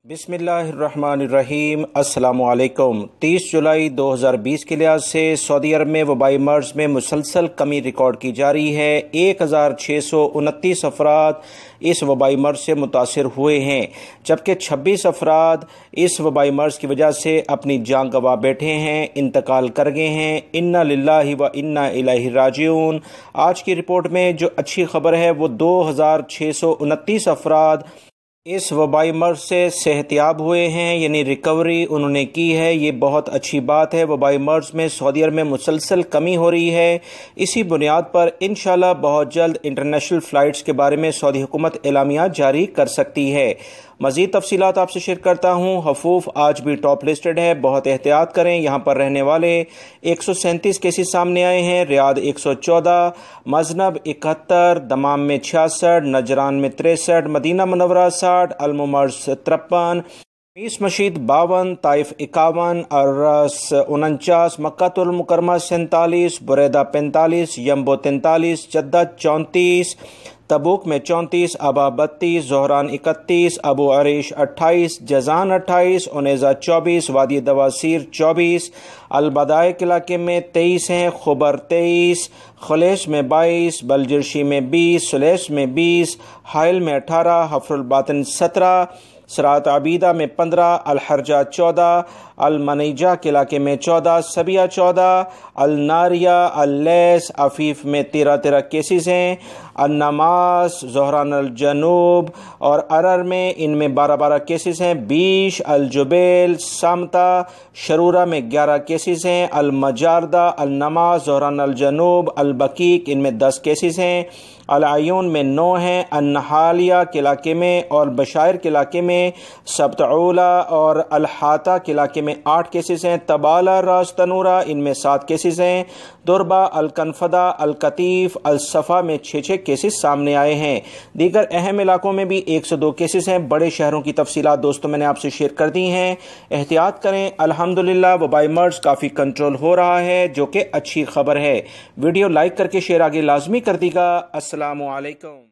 بسم اللہ الرحمن الرحیم۔ السلام علیکم۔ 30 جولائی 2020 کے لحاظ سے سعودی عرب میں وبائی مرض میں مسلسل کمی ریکارڈ کی جا رہی ہے۔ 1629 افراد اس وبائی مرض سے متاثر ہوئے ہیں، جبکہ 26 افراد اس وبائی مرض کی وجہ سے اپنی جان گنوا بیٹھے ہیں، انتقال کر گئے ہیں۔ انا للہ و انا الیہ راجعون۔ آج کی رپورٹ میں جو اچھی خبر ہے وہ 2629 افراد اس وبائی مرض سے صحت یاب ہوئے ہیں، یعنی ریکوری انہوں نے کی ہے۔ یہ بہت اچھی بات ہے۔ وبائی مرض میں سعودی عرب میں مسلسل کمی ہو رہی ہے۔ اسی بنیاد پر انشاءاللہ بہت جلد انٹرنیشنل فلائٹس کے بارے میں سعودی حکومت اعلامیہ جاری کر سکتی ہے۔ مزید تفصیلات آپ سے شیئر کرتا ہوں۔ حفوف آج بھی ٹاپ لسٹڈ ہے، بہت احتیاط کریں۔ یہاں پر رہنے والے 137 کیسز سامنے آئے ہیں، ریاض 114، مزنب 71، دمام میں 66، نجران میں 63، مدینہ منورہ 60، الممرز 53، میس مشید 52، طائف 51، ارس 49، مکہ المکرمہ 47، بریدہ 45، یمبو 43، جدہ 34، تبوک میں 34، ابا 32، زہران 31، ابو عریش 28، جزان 28، انیزہ 24، وادی دواسیر 24، البدائق علاقے میں 23 ہیں، خبر 23، خلیش میں 22، بلجرشی میں 20، سلیش میں 20، حائل میں 18، حفر الباطن 17، سرات عبیدہ میں 15، الحرجہ 14، المنیجہ کے علاقے میں 14، سبیہ 14، الناریہ، اللیس، عفیف میں 13 کیسز ہیں، النماس، زہران الجنوب اور ارر میں ان میں 12 کیسز ہیں، بیش، الجبیل، سامتا، شرورہ میں 11 کیسز ہیں، المجاردہ، النماس، زہران الجنوب، البقیق ان میں 10 کیسز ہیں، العیون میں 9 ہیں، النحالیہ کے علاقے میں اور بشائر کے علاقے میں، سبتعولہ اور الحاطہ کے علاقے میں 8 کیسز ہیں، تبالہ، راس تنورہ ان میں 7 کیسز ہیں، دربہ، الکنفدہ، القطیف، الصفا میں 6 کیسز سامنے آئے ہیں۔ دیگر اہم علاقوں میں بھی 102 کیسز ہیں۔ بڑے شہروں کی تفصیلات دوستوں میں نے آپ سے شیئر کر دی ہیں، احتیاط کریں۔ الحمدللہ وبائی مرض کافی کنٹرول ہو رہا ہے، جو کہ اچھی خبر ہے۔ ویڈیو لائک کر کے شیئر آگے لازمی کر دی گا۔ السلام علیکم۔